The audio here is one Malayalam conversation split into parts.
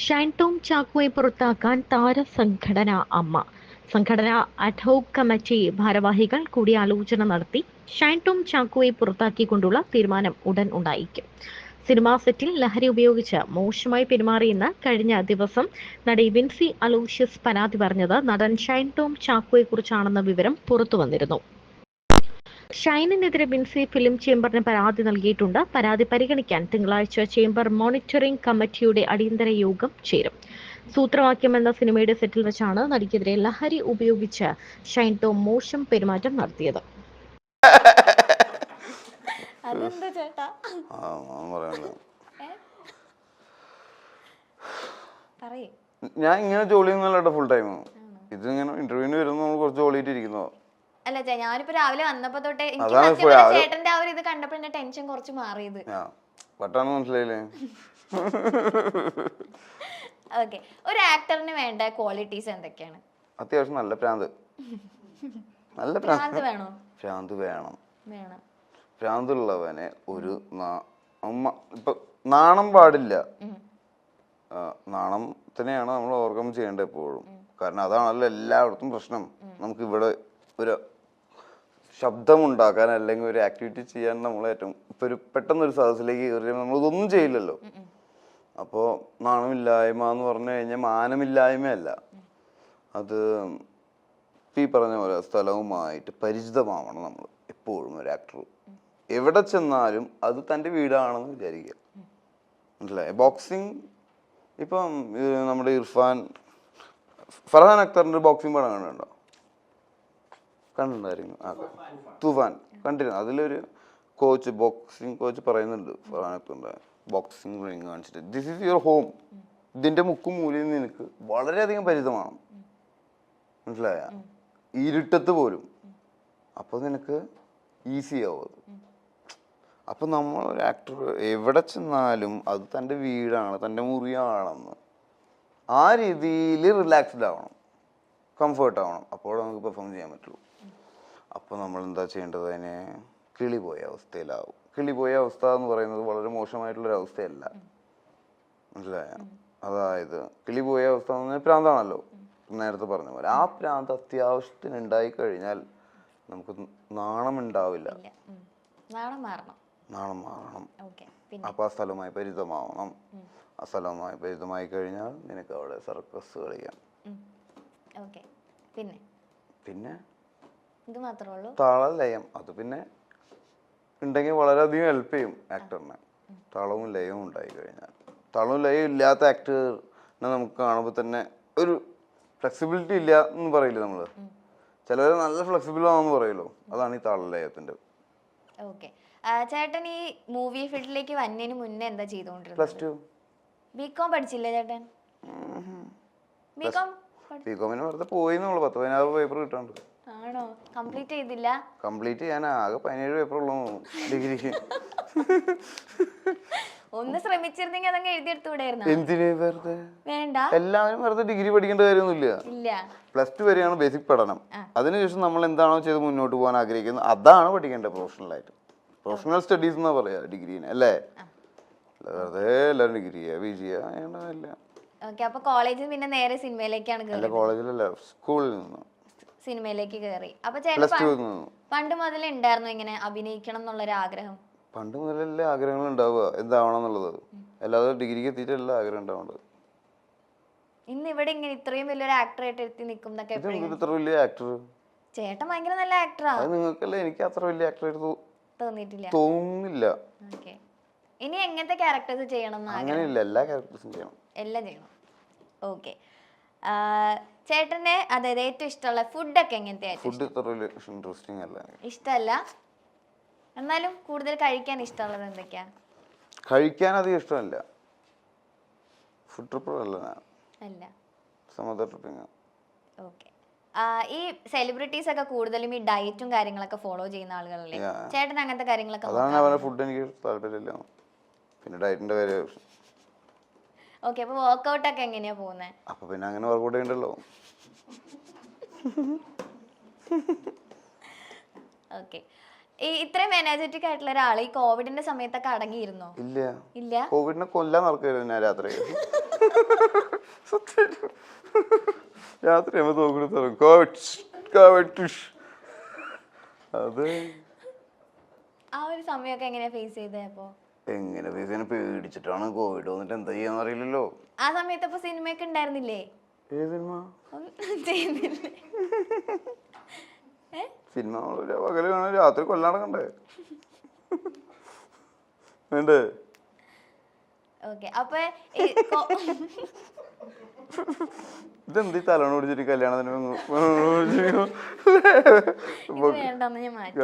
ഷൈൻ ടോം ചാക്കോയെ പുറത്താക്കാൻ താരസംഘടന അമ്മ. സംഘടന അഡ്ഹോക് കമ്മിറ്റി ഭാരവാഹികൾ കൂടിയാലോചന നടത്തി. ഷൈൻ ടോം ചാക്കോയെ പുറത്താക്കിക്കൊണ്ടുള്ള തീരുമാനം ഉടൻ ഉണ്ടായേക്കും. സിനിമാ സെറ്റിൽ ലഹരി ഉപയോഗിച്ച് മോശമായി പെരുമാറിയെന്ന് കഴിഞ്ഞ ദിവസം നടി വിൻസി അലോഷ്യസ് പരാതി പറഞ്ഞത് നടൻ ഷൈൻ ടോം ചാക്കോയെക്കുറിച്ചാണെന്ന വിവരം പുറത്തുവന്നിരുന്നു. ഷൈനിനെതിരെ വിൻസി ഫിലിം ചേംബറിന് പരാതി നൽകിയിട്ടുണ്ട്. പരാതി പരിഗണിക്കാൻ തിങ്കളാഴ്ച ചേംബർ മോണിറ്ററിംഗ് കമ്മിറ്റിയുടെ അടിയന്തര യോഗം ചേരും. സൂത്രവാക്യം എന്ന സിനിമയുടെ സെറ്റിൽ വെച്ചാണ് നടിക്കെതിരെ ലഹരി ഉപയോഗിച്ച് ഷൈൻ ടോം മോശം പെരുമാറ്റം നടത്തിയത്. ഞാൻ ഇങ്ങനെ ജോലി ഫുൾ ടൈം ഇതിങ്ങനെ ഇന്റർവ്യൂവിന് വരുമ്പോൾ നമ്മൾ കുറച്ച് ജോലിയിട്ടിരിക്കുന്നോ. അല്ല ഞാനിപ്പോ രാവിലെ വന്നപ്പോ തൊട്ടേ ചേട്ടന്റെ ആ ഒരു ഇത് കണ്ടപ്പോ എന്റെ ടെൻഷൻ കുറച്ച് മാറിയത്. മനസ്സിലായില്ലേ? ഓക്കെ, ഒരു ആക്ടറിന് വേണ്ട ക്വാളിറ്റീസ് എന്തൊക്കെയാണ്? അത്യാവശ്യം നല്ല പ്രാന്ത്. നല്ല പ്രാന്ത് വേണോ? പ്രാന്ത് വേണം. വേണം. പ്രാന്തുള്ളവനെ ഒരു ഇപ്പൊ നാണം പാടില്ല. നാണത്തിനെയാണ് നമ്മൾ ഓവർകം ചെയ്യേണ്ടത് എപ്പോഴും. കാരണം അതാണല്ലോ എല്ലായിടത്തും പ്രശ്നം. നമുക്ക് ഇവിടെ ഒരു ശബ്ദമുണ്ടാക്കാൻ അല്ലെങ്കിൽ ഒരു ആക്ടിവിറ്റി ചെയ്യാൻ നമ്മൾ ഏറ്റവും ഇപ്പൊ ഒരു പെട്ടെന്നൊരു സദസ്സിലേക്ക് കയറി നമ്മളിതൊന്നും ചെയ്യില്ലല്ലോ. അപ്പോൾ നാണമില്ലായ്മ എന്ന് പറഞ്ഞു കഴിഞ്ഞാൽ മാനമില്ലായ്മയല്ല, അത് ഈ പറഞ്ഞ പോലെ സ്ഥലവുമായിട്ട് പരിചിതമാവണം നമ്മൾ എപ്പോഴും. ഒരു ആക്ടർ എവിടെ ചെന്നാലും അത് തൻ്റെ വീടാണെന്ന് വിചാരിക്കുക. മനസ്സിലായി? ബോക്സിങ് ഇപ്പം നമ്മുടെ ഫർഹാൻ അക്തറിന്റെ ബോക്സിംഗ് പടം കണ്ടിട്ടുണ്ടോ? കണ്ടിട്ടുണ്ടായിരുന്നു. തൂഫാൻ കണ്ടിരുന്നു. അതിലൊരു ബോക്സിംഗ് കോച്ച് പറയുന്നുണ്ട് ഫർഹാൻ അക്തറിന്റെ ബോക്സിംഗ് റിംഗ് കാണിച്ചിട്ട്, ദിസ് ഈസ് യുവർ ഹോം. ഇതിന്റെ മുക്കും മൂലയിൽ നിനക്ക് വളരെയധികം പരിചിതമാണ്. മനസ്സിലായ? ഇരുട്ടത്ത് പോലും. അപ്പൊ നിനക്ക് ഈസി ആവും അത്. അപ്പൊ നമ്മൾ ഒരു ആക്ടർ എവിടെ ചെന്നാലും അത് തൻ്റെ വീടാണ്, തൻ്റെ മുറിയാണെന്ന് ആ രീതിയിൽ റിലാക്സ്ഡ് ആവണം, കംഫർട്ട് ആവണം. അപ്പോൾ നമുക്ക് പെർഫോം ചെയ്യാൻ പറ്റുള്ളൂ. അപ്പോൾ നമ്മൾ എന്താ ചെയ്യേണ്ടത്? അതിനെ കിളിപോയ അവസ്ഥയിലാവും. കിളിപോയ അവസ്ഥ എന്ന് പറയുന്നത് വളരെ മോശമായിട്ടുള്ളൊരു അവസ്ഥയല്ല. മനസ്സിലായ? അതായത് കിളിപോയ അവസ്ഥ എന്ന് പറഞ്ഞാൽ പ്രാന്താണല്ലോ, നേരത്തെ പറഞ്ഞ പോലെ. ആ പ്രാന്ത് അത്യാവശ്യത്തിന് ഉണ്ടായി കഴിഞ്ഞാൽ നമുക്ക് നാണം ഉണ്ടാവില്ല. നാണം മാറണം. അപ്പൊ ആ സ്ഥലവുമായി പരിചിതമാവണം. ആ സ്ഥലവുമായി പരിചിതമായി കഴിഞ്ഞാൽ നിനക്ക് അവിടെ സർക്കസ് കളിക്കാം. പിന്നെ താളലയം അത് പിന്നെ ഉണ്ടെങ്കിൽ വളരെയധികം ഹെൽപ്പ് ചെയ്യും ആക്ടറിനെ. താളവും ലയവും ഉണ്ടായി കഴിഞ്ഞാൽ. താളവും ലയവും ഇല്ലാത്ത ആക്ടറിനെ നമുക്ക് കാണുമ്പോൾ തന്നെ ഒരു ഫ്ലെക്സിബിലിറ്റി ഇല്ല എന്ന് പറയില്ലേ നമ്മള്. ചിലർ നല്ല ഫ്ലെക്സിബിൾ ആണെന്ന് പറയല്ലോ, അതാണ് ഈ താളലയത്തിന്റെ. ചേട്ടൻ ഈ മൂവി ഫീൽഡിലേക്ക് വന്നതിന് മുന്നേ എന്താ ചെയ്തോണ്ടിരുന്നത്? Plus two. ബികോം പഠിച്ചില്ലേ ചേട്ടൻ? ബികോമിന് വെറുതെ പോയിന്നുള്ളൂ. 10-16 പേപ്പർ കിട്ടാണ്ട്. ആണോ? കംപ്ലീറ്റ് ചെയ്തില്ല? കംപ്ലീറ്റ് ചെയ്യാൻ ആകെ 17 പേപ്പർ ഉള്ളൂ ഡിഗ്രിക്ക്. ഒന്ന് ശ്രമിച്ചിരുന്നെങ്കിൽ അതങ്ങ് എഴുതിയെടുത്തുകൂടായിരുന്നു. എന്തിനു വെറുതെ? വേണ്ട, എല്ലാവരും വെറുതെ ഡിഗ്രി പഠിക്കേണ്ട കാര്യമൊന്നുമില്ല. പ്ലസ് ടു വരെയാണ് ബേസിക് പഠനം. അതിനുശേഷം നമ്മൾ എന്താണോ ചെയ്ത് മുന്നോട്ട് പോകാൻ ആഗ്രഹിക്കുന്നത് അതാണ് പഠിക്കേണ്ടത്. പ്രൊഫഷണലായിട്ട് പ്രൊഫഷണൽ സ്റ്റഡീസ് എന്നാ പറയാ ഡിഗ്രീനെ, അല്ലേ? വെറുതെ എല്ലാവരും ഡിഗ്രി ചെയ്യാ, PG ചെയ്യണ്ടതില്ല. അപ്പൊ കോളേജിൽ പിന്നെ നേരെ സിനിമയിലേക്കാണ് കേറി? കോളേജിലല്ല, സ്കൂളിൽ നിന്ന് സിനിമയിലേക്ക് കയറി. അപ്പൊ ചേട്ടൻ പണ്ട് മുതലേ ഉണ്ടായിരുന്നു ഇങ്ങനെ അഭിനയിക്കണം എന്നുള്ളൊരു ആഗ്രഹം? പണ്ട് മുതലല്ലേ ആഗ്രഹങ്ങൾ ഉണ്ടാവുക എന്താവണം എന്നുള്ളത്. അല്ലാതെ ഡിഗ്രിക്ക് എത്തിയിട്ടല്ല ആഗ്രഹം ഉണ്ടാവേണ്ടത്. ഇന്ന് ഇവിടെ ഇങ്ങനെ ഇത്രയും വലിയൊരു ആക്ടറായിട്ട് എത്തി നിൽക്കും. ഇത്ര വലിയ ആക്ടർ ചേട്ടൻ ഭയങ്കര നല്ല ആക്ടറാ. നിങ്ങൾക്കല്ലേ? എനിക്ക് അത്ര വലിയ ആക്ടറായിട്ട് തോന്നുന്നില്ല. ഇനി എങ്ങനത്തെ ക്യാരക്ടേഴ്സ് ചെയ്യണം? അങ്ങനെയില്ല, എല്ലാ ക്യാരക്ടേഴ്സും ചെയ്യണം. എല്ലാം ചെയ്യണം. ഓക്കെ. ചേട്ടന്റെ അതായത് ഏറ്റവും ഇഷ്ടമുള്ള ഫുഡൊക്കെ എങ്ങനത്തെ? ഫുഡ് ഇൻട്രസ്റ്റിംഗ് അല്ല, ഇഷ്ടമല്ല. എന്നാലും കൂടുതൽ കഴിക്കാൻ ഇഷ്ടമുള്ളത് എന്തൊക്കെയാ? കഴിക്കാൻ അധികം ഇഷ്ടമല്ല. ഫുഡ് ട്രിപ്പർ അല്ല അല്ല, സമുദ്ര ട്രിപ്പിംഗ്. ഓക്കെ. ഈ സെലിബ്രിറ്റീസ് ഒക്കെ കൂടുതലും ഈ ഡയറ്റും കാര്യങ്ങളൊക്കെ ഫോളോ ചെയ്യുന്ന ആളുകളല്ലേ? ചേട്ടൻ അങ്ങനത്തെ കാര്യങ്ങളൊക്കെ? അതാണ് അവരുടെ ഫുഡ് എനിക്ക് താല്പര്യമില്ല. പിന്നെ ഡയറ്റിന്റെ കാര്യം. ഓക്കെ. അപ്പൊ വർക്ക്ഔട്ട് ഒക്കെ എങ്ങനെയാ പോകുന്നത്? അപ്പൊ പിന്നെ അങ്ങനെ വർക്ക്ഔട്ട് ചെയ്യണ്ടല്ലോ. ഓക്കെ. ഈ ഇത്രയും എനർജറ്റിക് ആയിട്ടുള്ള ഒരാൾ ഈ കോവിഡിന്റെ സമയത്തൊക്കെ അടങ്ങിയിരുന്നോ? ഇല്ല. കോവിഡിനെ കൊല്ലാൻ നടക്കുകയായിരുന്നു ഞാൻ രാത്രി. രാത്രിയാകുമ്പോ തോക്കെടുത്ത് കോവിഡ്. അത് ആ ഒരു സമയമൊക്കെ എങ്ങനെയാ ഫേസ് ചെയ്തേ അപ്പോ? എങ്ങനെ പേസിനെ പേടിച്ചിട്ടാണ് കോവിഡ് വന്നിട്ട് എന്താ ചെയ്യാന്ന് അറിയില്ലല്ലോ. ആ സമയത്ത് അപ്പൊ സിനിമയൊക്കെ ഉണ്ടായിരുന്നില്ലേ? ഏത് സിനിമ? ഒന്നും ചെയ്യുന്നില്ലേ? സിനിമ പകല് കാണാൻ രാത്രി കൊല്ലാടക്കണ്ടേ? വേണ്ടേ? ഓക്കെ. അപ്പൊ ഇതെന്ത് തലോണം പിടിച്ചിട്ട് കല്യാണത്തിന് വേണ്ടെന്ന് ഞാൻ മാറ്റി.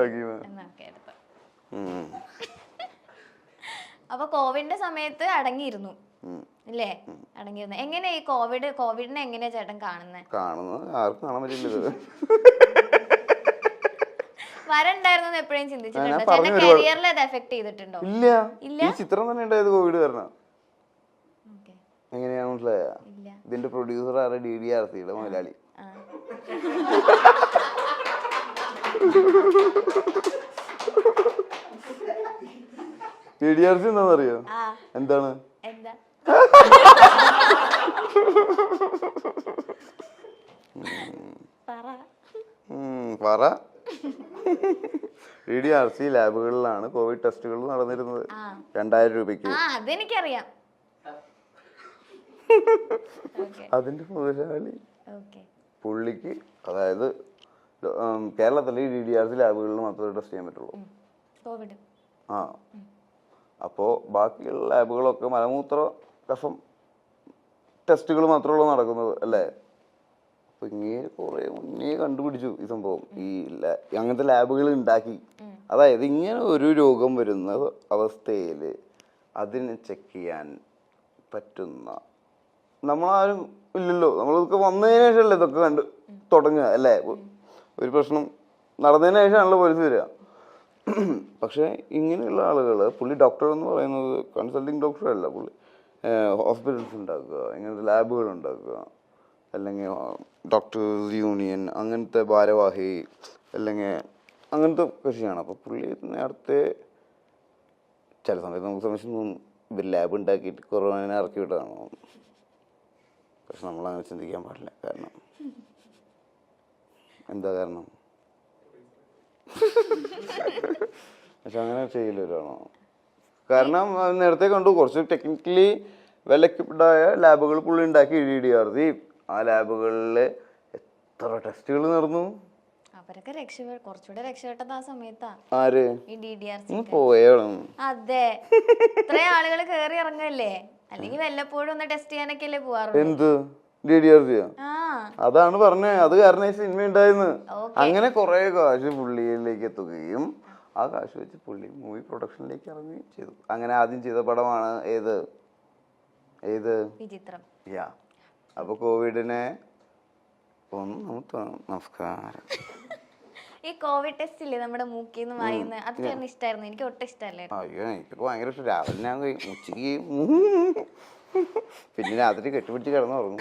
എന്നാ ഓക്കെ, എടുത്തോ. അപ്പൊ കോവിഡിന്റെ സമയത്ത് അടങ്ങിയിരുന്നു ഇല്ലേ? അടങ്ങിയിരുന്നു. എങ്ങനെയാ ഈ കോവിഡിനെ എങ്ങനെയാ ചേട്ടൻ കാണുന്നത്? ആർക്കും കാണാൻ പറ്റില്ല. വരണ്ടായിരുന്നു എപ്പോഴും ചിന്തിച്ചിട്ടുണ്ടോ? ചേട്ടൻ കരിയറിൽ അത് എഫക്ട് ചെയ്തിട്ടുണ്ടോ? ഇല്ല. ഈ ചിത്രം തന്നെ ഉണ്ടായത് കോവിഡ് കാരണം. എങ്ങനെയാ മനസ്സിലായ? ഇതിന്റെ പ്രൊഡ്യൂസർ ആരാ? DDRCയുടെ മുതലാളി. DDRC എന്താണെന്നറിയോ? എന്താണ്? പറ. DDRC ലാബുകളിലാണ് കോവിഡ് ടെസ്റ്റുകൾ നടന്നിരുന്നത് 2000 രൂപയ്ക്ക്. അതെനിക്കറിയാം. അതിന്റെ മുതലാളി പുള്ളിക്ക്, അതായത് കേരളത്തിലെ DDRC ലാബുകളിൽ മാത്രമേ ടെസ്റ്റ് ചെയ്യാൻ പറ്റുള്ളൂ. അപ്പോ ബാക്കിയുള്ള ലാബുകളൊക്കെ മലമൂത്ര കഫം ടെസ്റ്റുകൾ മാത്രമേ നടക്കുന്നത് അല്ലേ? അപ്പൊ ഇങ്ങനെ കുറെ മുന്നേ കണ്ടുപിടിച്ചു ഈ സംഭവം. അങ്ങനത്തെ ലാബുകൾ ഉണ്ടാക്കി. അതായത് ഇങ്ങനെ ഒരു രോഗം വരുന്ന അവസ്ഥയിൽ അതിനെ ചെക്ക് ചെയ്യാൻ പറ്റുന്ന നമ്മളാരും ഇല്ലല്ലോ. നമ്മളിതൊക്കെ വന്നതിന് ശേഷമല്ലേ ഇതൊക്കെ കണ്ട് തുടങ്ങുക അല്ലേ? ഒരു പ്രശ്നം നടന്നതിന് ശേഷമാണല്ലോ പോലീസ് വരിക. പക്ഷെ ഇങ്ങനെയുള്ള ആളുകൾ, പുള്ളി ഡോക്ടർ എന്ന് പറയുന്നത് കൺസൾട്ടിങ് ഡോക്ടർ അല്ല, പുള്ളി ഹോസ്പിറ്റൽസ് ഉണ്ടാക്കുക, ഇങ്ങനത്തെ ലാബുകൾ ഉണ്ടാക്കുക, അല്ലെങ്കിൽ ഡോക്ടേഴ്സ് യൂണിയൻ അങ്ങനത്തെ ഭാരവാഹി, അല്ലെങ്കിൽ അങ്ങനത്തെ കൃഷിയാണ്. അപ്പോൾ പുള്ളി നേരത്തെ ചില സമയത്ത് നമുക്ക് സമയം തോന്നും ഇവർ ലാബ് ഉണ്ടാക്കിയിട്ട് കൊറോണനെ ഇറക്കി വിട്ടതാണോ. പക്ഷെ നമ്മളങ്ങനെ ചിന്തിക്കാൻ പാടില്ല. കാരണം എന്താ കാരണം? പക്ഷെ അങ്ങനെ ചെയ്യില്ലാണോ? കാരണം നേരത്തെ കണ്ടു കുറച്ച് ടെക്നിക്കലി വെൽ എക്വിപ്ഡായ ലാബുകൾ പുള്ളി ഉണ്ടാക്കി DDRC. ആ ലാബുകളിൽ എത്ര ടെസ്റ്റുകൾ നടന്നു. അവരൊക്കെ കുറച്ചുകൂടെ രക്ഷപ്പെട്ടത് ആ സമയത്താ. ആര്? ഈ DDRC പോയോളും. അതെ, ഇത്രയും ആളുകൾ കേറി ഇറങ്ങല്ലേ? അല്ലെങ്കിൽ വല്ലപ്പോഴും ഒന്ന് ടെസ്റ്റ് ചെയ്യാനൊക്കെ അല്ലേ പോവാറുള്ളൂ. എന്ത് DDRC? അതാണ് പറഞ്ഞേ, അത് കാരണം ഈ സിനിമ ഉണ്ടായിരുന്നു. അങ്ങനെ കുറെ കാശ് പുള്ളിയിലേക്ക് എത്തുകയും ആ കാശ് വെച്ച് പുള്ളി മൂവി പ്രൊഡക്ഷനിലേക്ക് ഇറങ്ങുകയും ചെയ്തു. അങ്ങനെ ആദ്യം ചെയ്ത പടമാണ് ഏത് വിചിത്രം. അപ്പൊ കോവിഡിനെ നമസ്കാരം. ഈ കോവിഡ് ടെസ്റ്റ് ഇല്ലേ നമ്മുടെ മൂക്കിന്ന് വായിന്ന്, അത് ചേട്ടന് ഇഷ്ടമായിരുന്നു? എനിക്ക് ഒട്ടും ഇഷ്ടമല്ലായിരുന്നു. അയ്യോ, എനിക്ക് ഭയങ്കര ഇഷ്ടം. രാവിലെ ഞാൻ ഉച്ചയ്ക്ക് പിന്നെ രാത്രി കെട്ടിപ്പിടിച്ച് കിടന്നുറങ്ങും.